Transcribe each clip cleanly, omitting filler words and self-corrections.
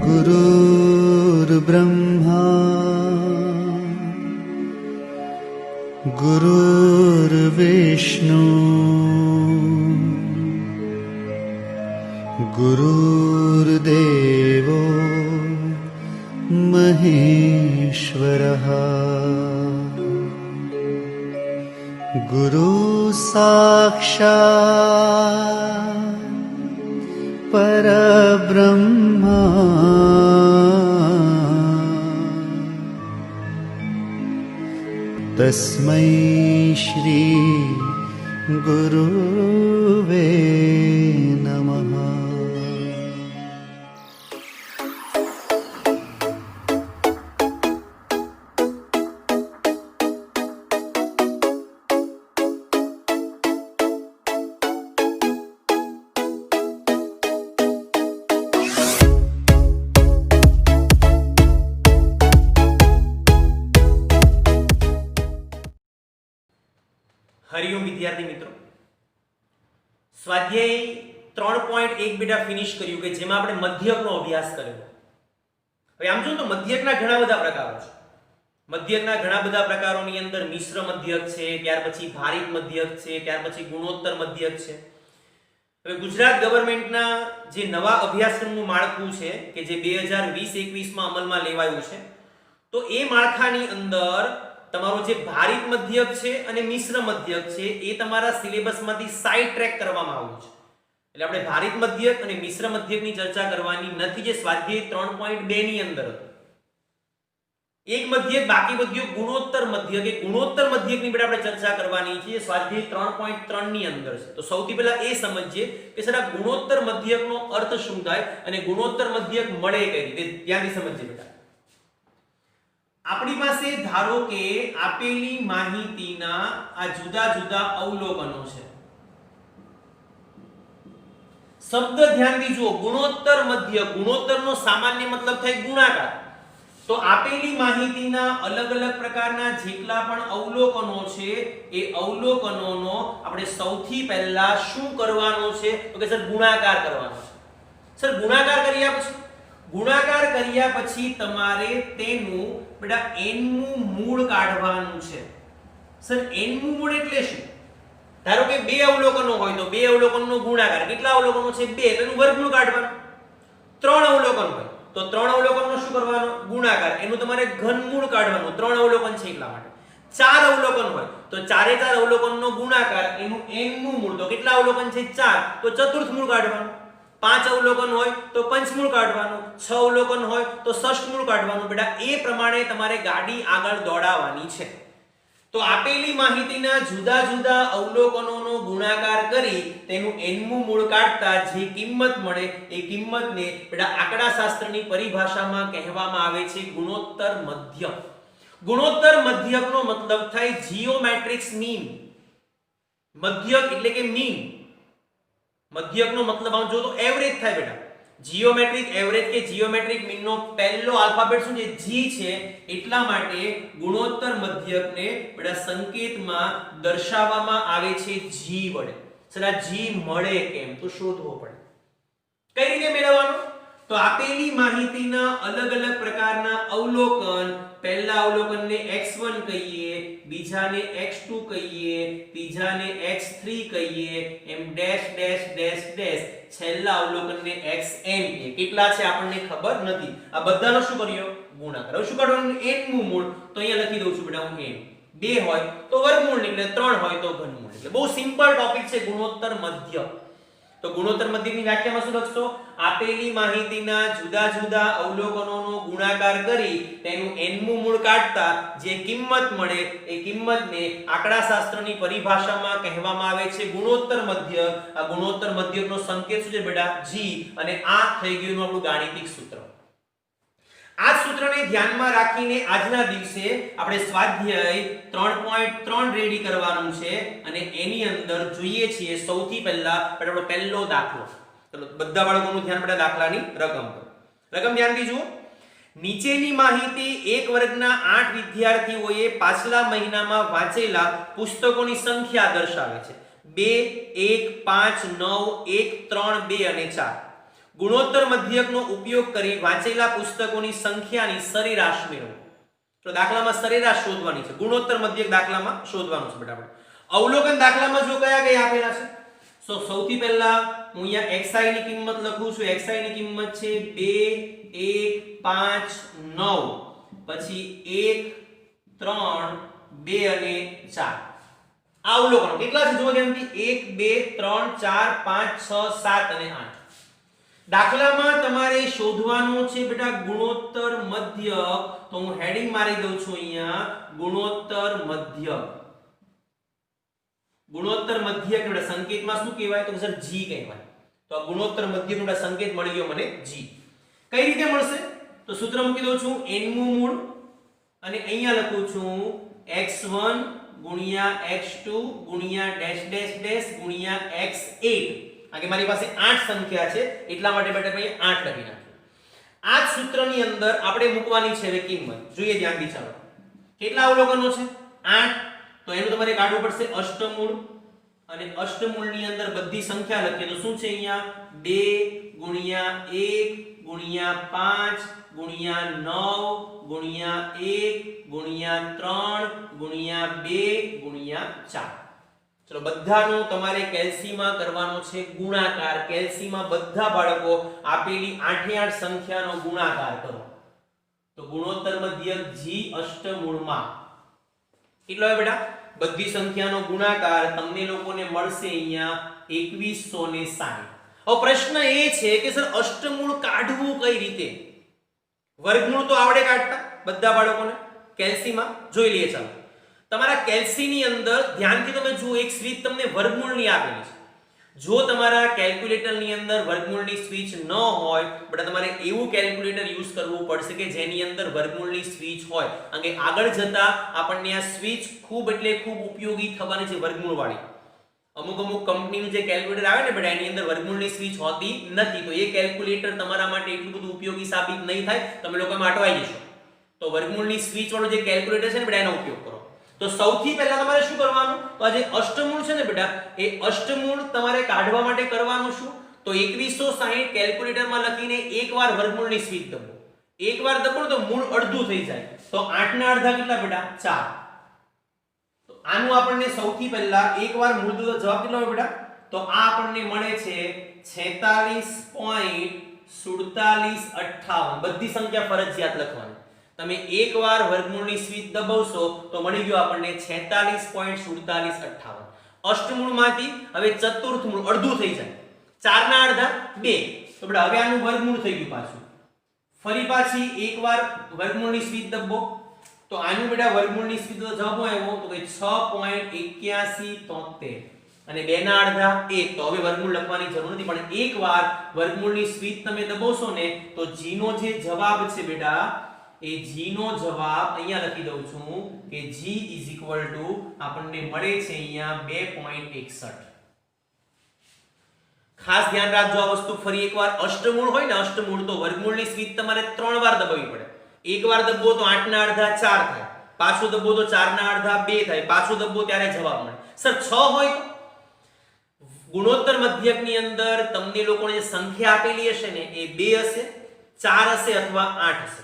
गुरुर्ब्रह्मा गुरुर्विष्णु गुरुर्देवो महेश्वरः गुरु साक्षात् परब्रह्मा तस्मै श्री गुरुवे नमः। हरिओम विद्यार्थी मित्रों, स्वाध्याय 3.1 बेटा फिनिश કર્યું કે જેમાં આપણે મધ્યકનો અભ્યાસ કર્યો। હવે આમ જો તો મધ્યકના ઘણા બધા પ્રકારો છે। મધ્યકના ઘણા બધા પ્રકારોની અંદર મિશ્ર મધ્યક છે, ત્યાર પછી ભારિત મધ્યક છે, ત્યાર પછી ગુણોત્તર મધ્યક છે। હવે ગુજરાત ગવર્નમેન્ટના જે નવા અભ્યાસક્રમનું માળખું છે કે જે 2020-21 માં અમલમાં લેવાયું છે, તો એ માળખાની અંદર તમારો જે ભારિત મધ્યક છે અને મિશ્ર મધ્યક છે એ તમારા સિલેબસમાંથી સાઈડ ટ્રેક કરવામાં આવ્યું છે। એટલે આપણે ભારિત મધ્યક અને મિશ્ર મધ્યકની ચર્ચા કરવાની નથી જે સ્વાધ્યાય 3.2 ની અંદર હતું। એક મધ્યક બાકી મધ્યક ગુણોત્તર મધ્યક, એ ગુણોત્તર મધ્યકની પણ આપણે ચર્ચા કરવાની છે સ્વાધ્યાય 3.3 ની અંદર છે। તો સૌથી પહેલા એ સમજીએ કે સર આ ગુણોત્તર મધ્યકનો અર્થ શું થાય અને ગુણોત્તર મધ્યક મળે કઈ રીતે, ત્યાંથી સમજીએ બેટા। આપણી પાસે ધારો કે આપેલી માહિતીના આ જુદા જુદા અવલોકનો છે। શબ્દ ધ્યાનથી જુઓ, ગુણોત્તર મધ્યક, ગુણોત્તરનો સામાન્ય મતલબ થાય ગુણાકાર। તો આપેલી માહિતીના અલગ અલગ પ્રકારના જેટલા પણ અવલોકનો છે એ અવલોકનોનો આપણે સૌથી પહેલા શું કરવાનો છે તો કે સર ગુણાકાર કરવાનો છે। સર ગુણાકાર કર્યા પછી તમારે તેનું બેટા n-મું મૂળ કાઢવાનું છે। સર n-મું મૂળ એટલે શું? ધારો કે બે અવલોકનો હોય તો બે અવલોકનનો ગુણાકાર, કેટલા અવલોકનો છે? બે, તેનું વર્ગમૂળ કાઢવાનું। ત્રણ અવલોકન હોય તો ત્રણ અવલોકનનો શું કરવાનો? ગુણાકાર, એનું તમારે ઘનમૂળ કાઢવાનું, ત્રણ અવલોકન છે એટલા માટે। ચાર અવલોકન હોય તો ચારે ચાર અવલોકનનો ગુણાકાર, એનું n-મું મૂળ, તો કેટલા અવલોકન છે? ચાર, તો ચતુર્થ મૂળ કાઢવાનું। પાંચ અવલોકન હોય તો પંચમૂળ કાઢવાનું, છ અવલોકન હોય તો ષષ્ઠમૂળ કાઢવાનું। બેટા એ પ્રમાણે તમારે ગાડી આગળ દોડાવવાની છે। તો આપેલી માહિતીના જુદા જુદા અવલોકનોનો ગુણાકાર કરી તેનું n-મું મૂળ કાઢતા જે કિંમત મળે એ કિંમતને બેટા આંકડાશાસ્ત્રની પરિભાષામાં કહેવામાં આવે છે ગુણોત્તર મધ્યક। ગુણોત્તર મધ્યકનો મતલબ થાય જીઓમેટ્રિક્સ મીન। મધ્યક એટલે કે મીન, મધ્યકનો મતલબ આમ જો તો એવરેજ થાય બેટા। જીઓમેટ્રિક એવરેજ કે જીઓમેટ્રિક મીનનો પહેલો આલ્ફાબેટ શું છે? જી છે, એટલા માટે ગુણોત્તર મધ્યકને બેટા સંકેતમાં દર્શાવવામાં આવે છે જી વડે। સર આ જી મળે કેમ તો શોધવો પડે। કઈ રીતે મેળવવાનો? તો આપેલી માહિતીના અલગ અલગ પ્રકારના અવલોકન, પહેલા અવલોકનને x1 કહીએ, બીજાને x2 કહીએ, ત્રીજાને x3 કહીએ, એમ ડેશ ડેશ ડેશ ડેશ, છેલ્લા અવલોકનને xn કહીએ। કેટલા છે આપણને ખબર નથી, આ બધાનો શું કર્યો? ગુણાકાર। હવે શું કરવાનું? n-મું મૂળ, તો અહીંયા લખી દઉં છું બેટા હું n। બે હોય તો વર્ગમૂળ નીકળે, ત્રણ હોય તો ઘનમૂળ નીકળે। બહુ સિમ્પલ ટોપિક છે ગુણોત્તર મધ્યક। તો ગુણોત્તર મધ્યકની વ્યાખ્યામાં શું લખશો? આપેલી માહિતીના જુદા જુદા અવલોકનોનો ગુણાકાર કરી તેનું n-મું મૂળ કાઢતા જે કિંમત મળે એ કિંમતને આંકડાશાસ્ત્રની પરિભાષામાં કહેવામાં આવે છે ગુણોત્તર મધ્યક। આ ગુણોત્તર મધ્યકનો સંકેત શું છે બેટા? જી, અને આ થઈ ગયું આપણું ગાણિતિક સૂત્ર। આ સૂત્રને ધ્યાનમાં રાખીને આજના દિવસે આપણે સ્વાધ્યાય 3.3 રેડી કરવાનું છે અને એની અંદર જોઈએ છીએ સૌથી પહેલા આપણો પહેલો દાખલો। ચલો બધા બાળકોનું ધ્યાન પડે દાખલાની રકમ પર। રકમ ધ્યાનથી જુઓ। નીચેની માહિતી એક વર્ગના 8 વિદ્યાર્થીઓએ પાછલા મહિનામાં વાંચેલા પુસ્તકોની સંખ્યા દર્શાવે છે। 2, 1, 5, 9, 1, 3, 2 અને 4। ગુણોત્તર મધ્યકનો ઉપયોગ કરી વાંચેલા પુસ્તકોની સંખ્યાની સરેરાશ મેળવો. તો દાખલામાં સરેરાશ શોધવાની છે, ગુણોત્તર મધ્યક દાખલામાં શોધવાનું છે બેટા. આપણે અવલોકન દાખલામાં જો કયા કયા આપેલા છે, તો સૌથી પહેલા હું અહીંયા xi ની કિંમત લખું છું. xi ની કિંમત છે 2 1 5 9, પછી 1 3 2 અને 4. આ અવલોકનો કેટલા છે જો ધ્યાનથી 1 2 3 4 5 6 7 અને 8. દાખલામાં તમારે શોધવાનું છે બેટા ગુણોત્તર મધ્યક. તો હું હેડિંગ મારી દઉં છું અહીંયા, ગુણોત્તર મધ્યક. ગુણોત્તર મધ્યક એટલે સંકેતમાં શું કહેવાય તો સર g કહેવાય. તો આ ગુણોત્તર મધ્યકનો એટલે સંકેત મળી ગયો મને g. કઈ રીતે મળશે તો સૂત્ર મૂકી દઉં છું n મું મૂળ અને અહીંયા લખું છું x1 ગુણ્યા x2 ગુણ્યા ડેશ ડેશ ડેશ ગુણ્યા x8. આગે મારી પાસે 8 સંખ્યા છે એટલા માટે બેટા ભાઈ 8 લખી નાખ્યું. આ જ સૂત્રની અંદર આપણે મૂકવાની છે હવે કિંમત. જોઈએ ધ્યાનથી ચાલો. કેટલા અવલોકનો છે 8. તો એનું તમારે કાઢવું પડશે અષ્ટમૂળ અને અષ્ટમૂળની અંદર બધી સંખ્યા લખીએ તો શું છે અહીંયા 2 ગુણ્યા 1 ગુણ્યા 5 ગુણ્યા 9 ગુણ્યા 1 ગુણ્યા 3 ગુણ્યા 2 ગુણ્યા 4. ચલો બધાનો તમારે કેલ્સીમાં કરવાનો છે ગુણાકાર. કેલ્સીમાં બધા બાળકો આપેલી 8 સંખ્યાનો ગુણાકાર કરો. તો ગુણોત્તર મધ્યક g અષ્ટમૂળમાં કેટલો હોય બેટા બધી સંખ્યાનો ગુણાકાર તમને લોકોને મળશે અહીંયા 2160. હવે પ્રશ્ન એ છે કે સર અષ્ટમૂળ કાઢવું કઈ રીતે? વર્ગમૂળ તો આવડે કાઢતા બધા બાળકોને કેલ્સીમાં. જોઈ લઈએ ચાલો. તમારા કેલ્સીની અંદર ધ્યાનથી તમે જુઓ, એક સ્વિચ તમને વર્ગમૂળની આપેલી છે. જો તમારા કેલ્ક્યુલેટરની અંદર વર્ગમૂળની સ્વિચ ન હોય બટ તમારે એવું કેલ્ક્યુલેટર યુઝ કરવું પડશે કે જેની અંદર વર્ગમૂળની સ્વિચ હોય. અને આગળ જતા આપણને આ સ્વિચ ખૂબ એટલે ખૂબ ઉપયોગી થવાની છે વર્ગમૂળ વાળી. અમુક કંપનીનું જે કેલ્ક્યુલેટર આવે ને બેટા એની અંદર વર્ગમૂળની સ્વિચ હોતી નથી. તો એ કેલ્ક્યુલેટર તમારા માટે એટલું બધું ઉપયોગી સાબિત નહીં થાય, તમે લોકો એમાં અટવાઈ જશો. તો વર્ગમૂળની સ્વિચ વાળું જે કેલ્ક્યુલેટર છે ને બેટા એનો ઉપયોગ કરો. તો સૌથી પહેલા તમારે શું કરવાનું તો આ જે અષ્ટમૂળ છે ને બેટા એ અષ્ટમૂળ તમારે કાઢવા માટે કરવાનું શું તો 2160 કેલ્ક્યુલેટરમાં લખીને એકવાર વર્ગમૂળની સ્વિચ દબાવો. એકવાર દબાવો તો મૂળ અડધું થઈ જાય. તો 8 ના અડધા કેટલા બેટા 4. તો આનું આપણને સૌથી પહેલા એકવાર મૂળ દો જવાબ કેટલો આવે બેટા તો આ આપણને મળે છે 46.4758. બધી સંખ્યા ફરજિયાત લખવાની. તમે એકવાર વર્ગમૂળની સ્વિચ દબાવશો તો મળી ગયો આપણને 46.4758. અષ્ટમૂળમાંથી હવે ચતુર્થ મૂળ અડધું થઈ જાય. 4 ના અડધા 2. તો બેટા હવે આનું વર્ગમૂળ થઈ ગયું પાછું. ફરી પાછી એકવાર વર્ગમૂળની સ્વિચ દબાવો તો આનું બેટા વર્ગમૂળની સ્વિચ તો જવાબ આવ્યો તો કે 6.8173 અને 2 ના અડધા 1. તો હવે વર્ગમૂળ લખવાની જરૂર નથી, પણ એકવાર વર્ગમૂળની સ્વિચ તમે દબાવશો ને તો g નો જે જવાબ છે બેટા એ g નો જવાબ અહીંયા લખી દઉં છું કે g આપણને મળે છે અહીંયા 2.61. ખાસ ધ્યાન રાખજો આ વસ્તુ. ફરી એકવાર અષ્ટમૂળ હોય ને અષ્ટમૂળ તો વર્ગમૂળની સ્વિચ તમારે 3 વાર દબાવવી પડે. એકવાર દબાવો તો 8 ના અડધા 4 થાય, પાછું દબાવો તો 4 ના અડધા 2 થાય, પાછું દબાવો ત્યારે જવાબ મળે. સર 6 હોય તો ગુણોત્તર મધ્યકની અંદર તમને લોકોને જે સંખ્યા આપેલી હશે ને એ 2 હશે, 4 હશે અથવા 8 હશે.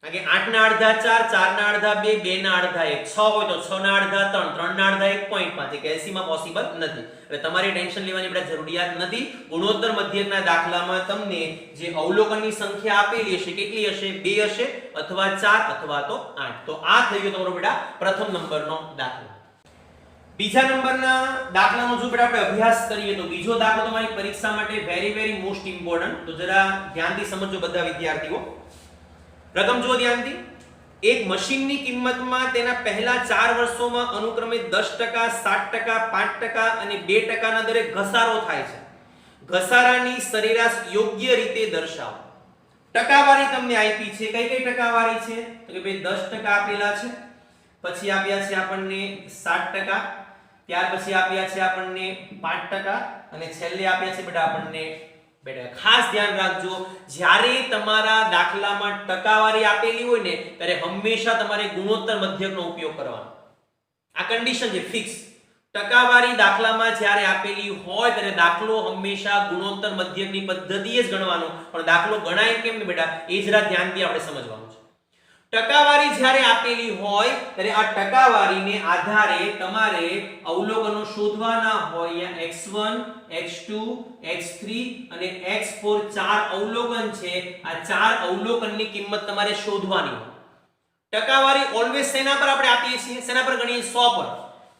કારણ કે 8 ના અડધા 4, 4 ના અડધા 2, 2 ના અડધા 1, 6 હોય તો 6 ના અડધા 3, 3 ના અડધા 1.5. કે 80 માં પોસિબલ નથી. એટલે તમારે ટેન્શન લેવાની બેટા જરૂરિયાત નથી. ગુણોત્તર મધ્યકના દાખલામાં તમને જે અવલોકનની સંખ્યા આપેલી હશે કેટલી હશે 2 હશે અથવા 4 અથવા તો 8. તો આ થઈ ગયો તમારો બેટા પ્રથમ નંબરનો દાખલો. બીજા નંબરના દાખલાનો જો બેટા આપણે અભ્યાસ કરીએ તો બીજો દાખલો તમારી પરીક્ષા માટે વેરી મોસ્ટ ઇમ્પોર્ટન્ટ. તો જરા ધ્યાનથી સમજો બધા વિદ્યાર્થીઓ. પ્રથમ જો ધ્યાનથી, એક મશીનની કિંમતમાં તેના પહેલા 4 વર્ષોમાં અનુક્રમે 10%, 7%, 5% અને 2% ના દરે ઘસારો થાય છે. ઘસારાની સરેરાશ યોગ્ય રીતે દર્શાવો. ટકાવારી તમને આપી છે. કઈ કઈ ટકાવારી છે તો કે ભાઈ 10% આપેલા છે, પછી આપ્યા છે આપણને 7%, ત્યાર પછી આપ્યા છે આપણને 5% અને છેલ્લે આપ્યા છે બેટા આપણને બેટા. ખાસ ધ્યાન રાખજો, જ્યારે તમારા દાખલામાં ટકાવારી આપેલી હોય ને ત્યારે હંમેશા તમારે ગુણોત્તર મધ્યકનો ઉપયોગ કરવાનો. આ કન્ડિશન છે ફિક્સ. ટકાવારી દાખલામાં જ્યારે આપેલી હોય ત્યારે દાખલો હંમેશા ગુણોત્તર મધ્યકની પદ્ધતિએ જ ગણવાનો, પણ દાખલો ગણાય કેમ ને બેટા એ જરા ધ્યાનથી આપણે સમજવાનું છે. ટકાવારી જ્યારે આપેલી હોય ત્યારે આ ટકાવારીને આધારે તમારે અવલોકનો શોધવાના હોય. અહીંયા x1 x2 x3 અને x4 ચાર અવલોકન છે. આ ચાર અવલોકનની કિંમત તમારે શોધવાની હોય. ટકાવારી ઓલવેઝ શેના પર આપણે આપીએ છીએ? શેના પર ગણીએ? 100 પર.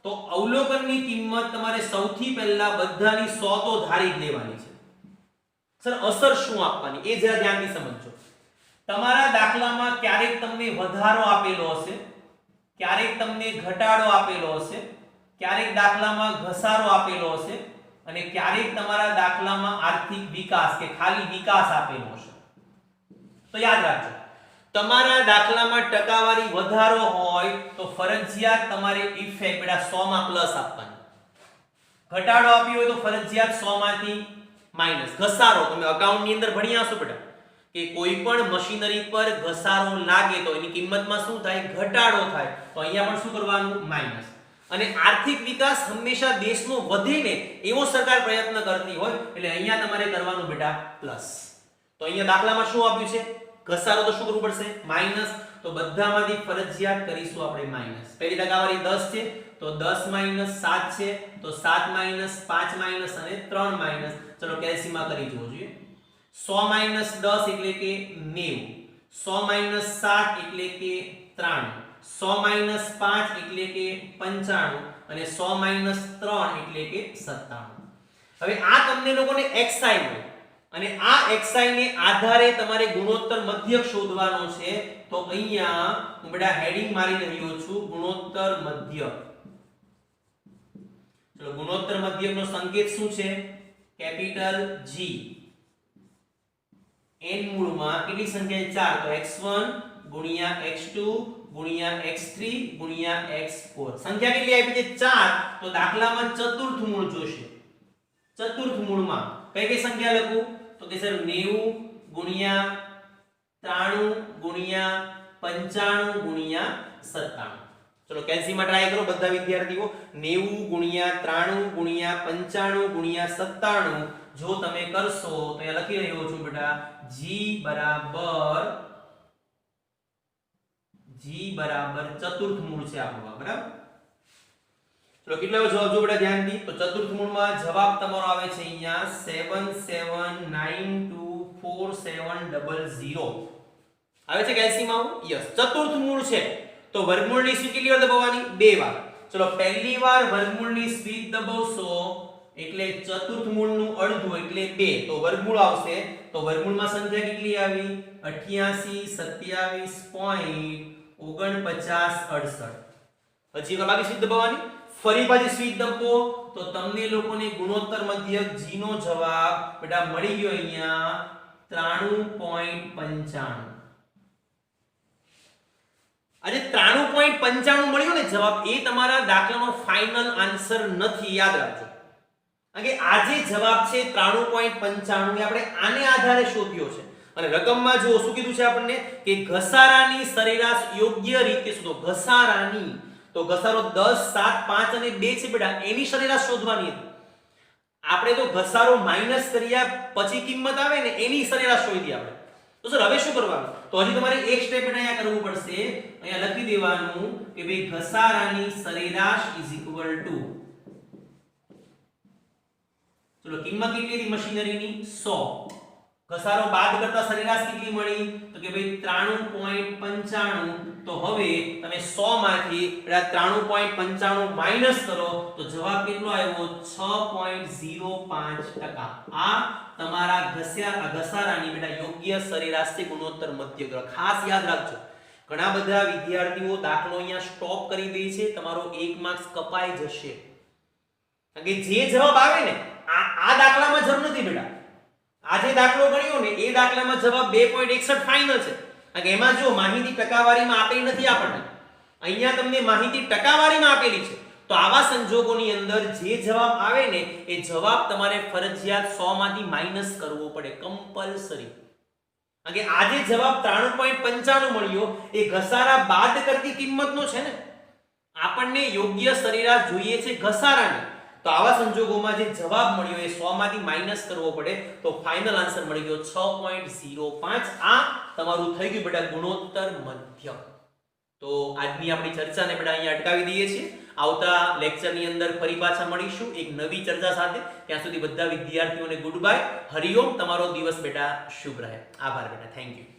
તો અવલોકનની કિંમત તમારે સૌથી પહેલા બધાની 100 તો ધારી જ લેવાની છે. સર અસર શું આપવાની એ જરા ધ્યાનથી સમજો. તમારા દાખલામાં ક્યારેક તમને વધારો આપેલો હશે, ક્યારેક તમને ઘટાડો આપેલો હશે, ક્યારેક દાખલામાં ઘસારો આપેલો હશે અને ક્યારેક તમારા દાખલામાં આર્થિક વિકાસ કે ખાલી વિકાસ આપેલો હશે. તો યાદ રાખજો, તમારા દાખલામાં ટકાવારી વધારો હોય તો ફરજિયાત તમારે ઇફેક્ટ બેટા 100 માં પ્લસ આપવાની. ઘટાડો આપ્યો હોય તો ફરજિયાત 100 માંથી માઈનસ. ઘસારો તમે અકાઉન્ટની અંદર ભણ્યા હશો બેટા કે કોઈ પણ મશીનરી પર ઘસારો લાગે તો એની કિંમતમાં શું થાય? ઘટાડો થાય. તો અહીંયા પણ શું કરવાનું? માઈનસ. અને આર્થિક વિકાસ હંમેશા દેશનો વધે ને એવો સરકાર પ્રયત્ન કરતી હોય એટલે અહીંયા તમારે કરવાનું બેટા પ્લસ. તો અહીંયા દાખલામાં શું આપ્યું છે? ઘસારો, તો શું કરવું પડશે? માઈનસ. તો બધામાંથી ફરજિયાત કરીશું આપણે માઈનસ. પહેલી ટકાવારી 10 છે તો 10 માઈનસ 7 છે તો 7 માઈનસ 5 માઈનસ અને 3 માઈનસ. ચલો કેલ્સીમાં કરી જોવો જોઈએ. 100 માઈનસ 10 એટલે કે 90, 100 માઈનસ 7 એટલે કે 93, 100 માઈનસ 5 એટલે કે 95 અને 100 માઈનસ 3 એટલે કે 97. હવે આ તમને લોકોને xi મળે અને આ xi ને આધારે તમારે ગુણોત્તર મધ્યક શોધવાનો છે. તો અહીંયા હું બેટા હેડિંગ મારી રહ્યો છું ગુણોત્તર મધ્યક. ચલો ગુણોત્તર મધ્યકનો સંકેત શું છે? Capital G. n મૂળમાં કેટલી સંખ્યા છે? 4. તો x1 ગુણ્યા x2 ગુણ્યા x3 ગુણ્યા x4. સંખ્યા કેટલી આપી છે? 4. તો દાખલામાં ચતુર્થ મૂળ જોશે. ચતુર્થ મૂળમાં કઈ કઈ સંખ્યા લખું? તો કે સર 90 ગુણ્યા 93 ગુણ્યા 95 ગુણ્યા 97. ચલો કેલ્સીમાં ટ્રાય કરો બધા વિદ્યાર્થીઓ. 90 ગુણ્યા 93 ગુણ્યા 95 ગુણ્યા 97 જો તમે કરશો તો અહીંયા લખી રહ્યો છું બેટા g બરાબર ચતુર્થ મૂળ છે આપણો, બરાબર? ચલો કેટલો જવાબ જો બેટા ધ્યાનથી. તો ચતુર્થ મૂળમાં જવાબ તમારો આવે છે અહીંયા 77924700 આવે છે કેલ્સીમાં. યસ, ચતુર્થ મૂળ છે તો વર્ગમૂળની સ્વીચ કેટલી વાર દબાવવાની? 2 વાર. ચલો પહેલી વાર વર્ગમૂળની સ્વીચ દબાવશો એટલે ચતુર્થ મૂળનું અડધું એટલે 2 તો વર્ગમૂળ આવશે. તો વર્ગમૂળમાં સંખ્યા કેટલી આવી? 88 27.49 68. હજી એક બાકી સ્વીચ દબાવવાની. ફરી પાછી સ્વીચ દબાવો તો તમને લોકોને ગુણોત્તર મધ્યક g નો જવાબ બેટા મળી ગયો અહીંયા 93.95. આજે 93.95 મળ્યો ને જવાબ, એ તમારા દાખલાનો ફાઇનલ આન્સર નથી, યાદ રાખજો. કે આ જે જવાબ છે 93.95 એ આપણે આને આધારે શોધ્યો છે. અને રકમમાં જો શું કીધું છે આપણને કે ઘસારાની સરેરાશ યોગ્ય રીતે શોધો. ઘસારાની, તો ઘસારો 10 7 5 અને 2 છે બેટા, એની સરેરાશ શોધવાની હતી. આપણે તો ઘસારો માઈનસ કર્યા પછી કિંમત આવે ને એની સરેરાશ શોધી આપણે. તો સર હવે શું કરવાનું? તો હજી તમારે એક સ્ટેપ અહીંયા કરવું પડશે. અહીંયા લખી દેવાનું કે ભાઈ ઘસારાની સરેરાશ ઇઝ ઇક્વલ ટુ, ચલો કિંમત કેટલી હતી મશીનરીની? 100. ઘસારો બાદ કરતા સરેરાશ કેટલી મળી? તો કે ભાઈ 93.95. તો હવે તમે 100 માંથી 93.95 માઈનસ કરો તો જવાબ કેટલો આવ્યો? 6.05%. આ તમારા ઘસારાની બેટા યોગ્ય સરેરાશ છે ગુણોત્તર મધ્યક. ખાસ યાદ રાખજો, ઘણા બધા વિદ્યાર્થીઓ દાખલો અહીંયા સ્ટોપ કરી દે છે, તમારો 1 માર્ક્સ કપાઈ જશે. કારણ કે જે જવાબ આવે ને આ દાખલામાં જરૂર નથી બેટા. આ જે દાખલો ગણ્યો ને એ દાખલામાં જવાબ 2.61 ફાઇનલ છે. કારણ કે એમાં જો માહિતી ટકાવારીમાં આપેલી નથી આપણને, અહીંયા તમને માહિતી ટકાવારીમાં આપેલી છે. તો આવા સંજોગોની અંદર જે જવાબ આવે ને એ જવાબ તમારે ફરજિયાત 100 માંથી માઈનસ કરવો પડે, કમ્પલસરી. કારણ કે આ જે જવાબ 93.95 મળ્યો એ ઘસારા બાદ કરતી કિંમતનો છે ને. આપણને યોગ્ય સરેરાશ જોઈએ છે ઘસારાની, તો આવા સંજોગોમાં જે જવાબ મળ્યો એ 100 માંથી માઈનસ કરવો પડે, તો ફાઇનલ આન્સર મળી ગયો 6.05. આ તમારું થઈ ગયું બેટા ગુણોત્તર મધ્યક. તો આજની આપણી ચર્ચાને બેટા અહીંયા અટકાવી દઈએ છીએ. આવતા લેક્ચરની અંદર ફરી પાછા મળીશું એક નવી ચર્ચા સાથે. ત્યાં સુધી બધા વિદ્યાર્થીઓને ગુડ બાય. હરિઓમ. તમારો દિવસ બેટા શુભ રહે. આભાર બેટા. Thank you.